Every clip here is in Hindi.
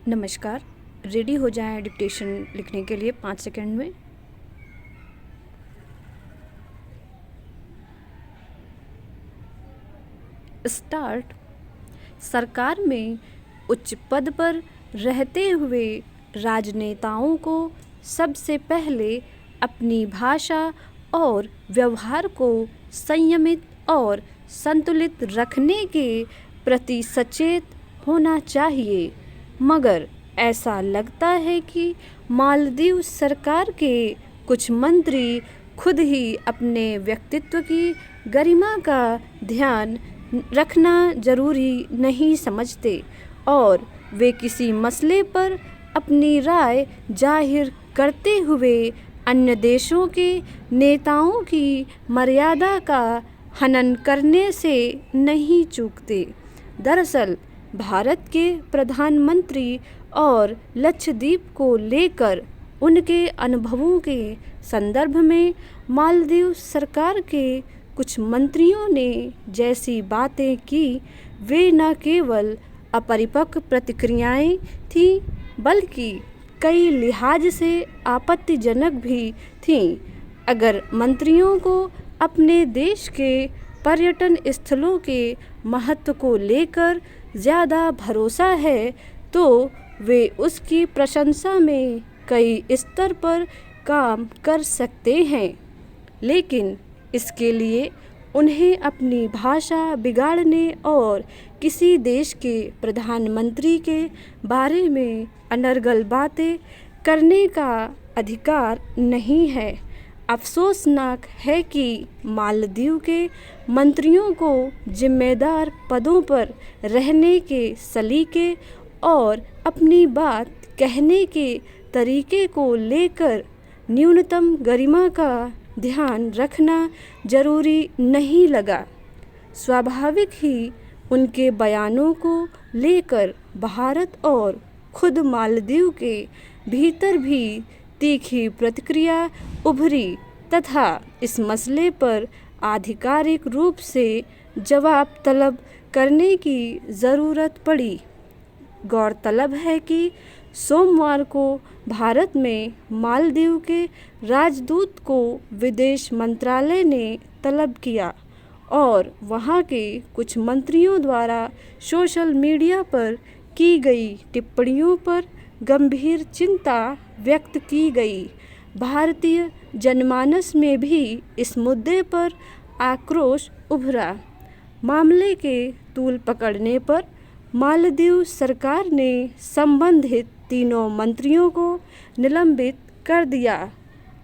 नमस्कार। रेडी हो जाएं डिक्टेशन लिखने के लिए 5 सेकंड में। स्टार्ट। सरकार में उच्च पद पर रहते हुए राजनेताओं को सबसे पहले अपनी भाषा और व्यवहार को संयमित और संतुलित रखने के प्रति सचेत होना चाहिए, मगर ऐसा लगता है कि मालदीव सरकार के कुछ मंत्री खुद ही अपने व्यक्तित्व की गरिमा का ध्यान रखना जरूरी नहीं समझते और वे किसी मसले पर अपनी राय जाहिर करते हुए अन्य देशों के नेताओं की मर्यादा का हनन करने से नहीं चूकते। दरअसल भारत के प्रधानमंत्री और लक्षद्वीप को लेकर उनके अनुभवों के संदर्भ में मालदीव सरकार के कुछ मंत्रियों ने जैसी बातें की, वे न केवल अपरिपक्व प्रतिक्रियाएं थीं बल्कि कई लिहाज से आपत्तिजनक भी थीं। अगर मंत्रियों को अपने देश के पर्यटन स्थलों के महत्व को लेकर ज़्यादा भरोसा है तो वे उसकी प्रशंसा में कई स्तर पर काम कर सकते हैं, लेकिन इसके लिए उन्हें अपनी भाषा बिगाड़ने और किसी देश के प्रधानमंत्री के बारे में अनर्गल बातें करने का अधिकार नहीं है। अफसोसनाक है कि मालदीव के मंत्रियों को जिम्मेदार पदों पर रहने के सलीके और अपनी बात कहने के तरीके को लेकर न्यूनतम गरिमा का ध्यान रखना जरूरी नहीं लगा। स्वाभाविक ही उनके बयानों को लेकर भारत और खुद मालदीव के भीतर भी तीखी प्रतिक्रिया उभरी तथा इस मसले पर आधिकारिक रूप से जवाब तलब करने की ज़रूरत पड़ी। गौरतलब है कि सोमवार को भारत में मालदीव के राजदूत को विदेश मंत्रालय ने तलब किया और वहां के कुछ मंत्रियों द्वारा सोशल मीडिया पर की गई टिप्पणियों पर गंभीर चिंता व्यक्त की गई। भारतीय जनमानस में भी इस मुद्दे पर आक्रोश उभरा। मामले के तूल पकड़ने पर मालदीव सरकार ने संबंधित तीनों मंत्रियों को निलंबित कर दिया।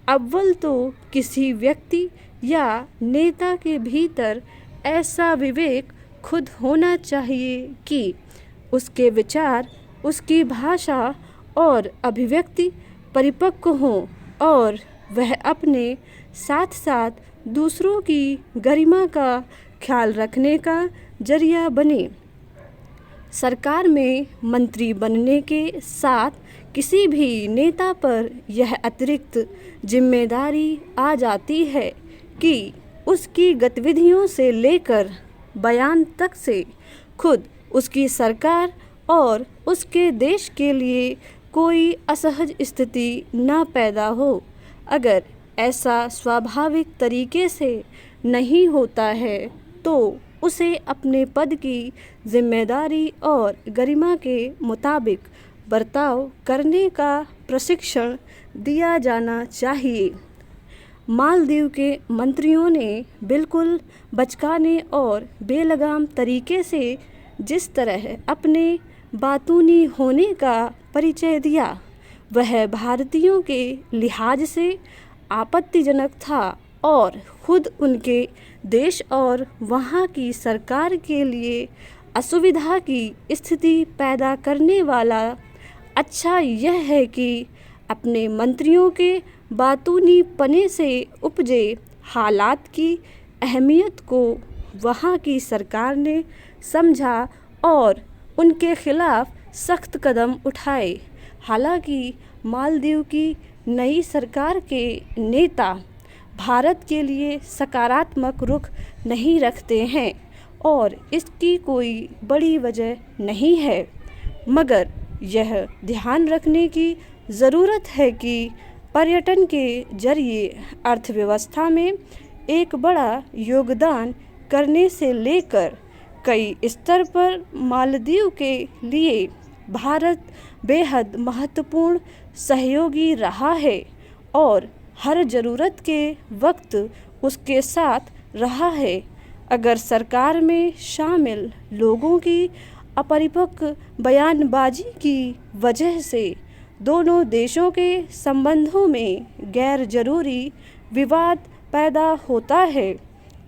अव्वल तो किसी व्यक्ति या नेता के भीतर ऐसा विवेक खुद होना चाहिए कि उसके विचार, उसकी भाषा और अभिव्यक्ति परिपक्व हों और वह अपने साथ साथ दूसरों की गरिमा का ख्याल रखने का जरिया बने। सरकार में मंत्री बनने के साथ किसी भी नेता पर यह अतिरिक्त जिम्मेदारी आ जाती है कि उसकी गतिविधियों से लेकर बयान तक से खुद उसकी सरकार और उसके देश के लिए कोई असहज स्थिति न पैदा हो। अगर ऐसा स्वाभाविक तरीके से नहीं होता है तो उसे अपने पद की जिम्मेदारी और गरिमा के मुताबिक बर्ताव करने का प्रशिक्षण दिया जाना चाहिए। मालदीव के मंत्रियों ने बिल्कुल बचकाने और बेलगाम तरीके से जिस तरह अपने बातूनी होने का परिचय दिया, वह भारतीयों के लिहाज से आपत्तिजनक था और खुद उनके देश और वहाँ की सरकार के लिए असुविधा की स्थिति पैदा करने वाला। अच्छा यह है कि अपने मंत्रियों के बातूनी पने से उपजे हालात की अहमियत को वहाँ की सरकार ने समझा और उनके खिलाफ सख्त कदम उठाए। हालांकि मालदीव की नई सरकार के नेता भारत के लिए सकारात्मक रुख नहीं रखते हैं और इसकी कोई बड़ी वजह नहीं है, मगर यह ध्यान रखने की ज़रूरत है कि पर्यटन के जरिए अर्थव्यवस्था में एक बड़ा योगदान करने से लेकर कई स्तर पर मालदीव के लिए भारत बेहद महत्वपूर्ण सहयोगी रहा है और हर ज़रूरत के वक्त उसके साथ रहा है। अगर सरकार में शामिल लोगों की अपरिपक्व बयानबाजी की वजह से दोनों देशों के संबंधों में गैर जरूरी विवाद पैदा होता है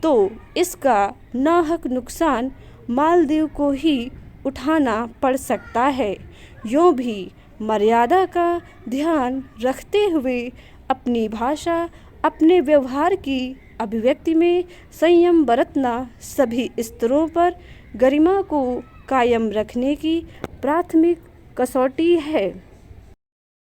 तो इसका नाहक नुकसान मालदीव को ही उठाना पड़ सकता है। यूँ भी मर्यादा का ध्यान रखते हुए अपनी भाषा, अपने व्यवहार की अभिव्यक्ति में संयम बरतना सभी स्तरों पर गरिमा को कायम रखने की प्राथमिक कसौटी है।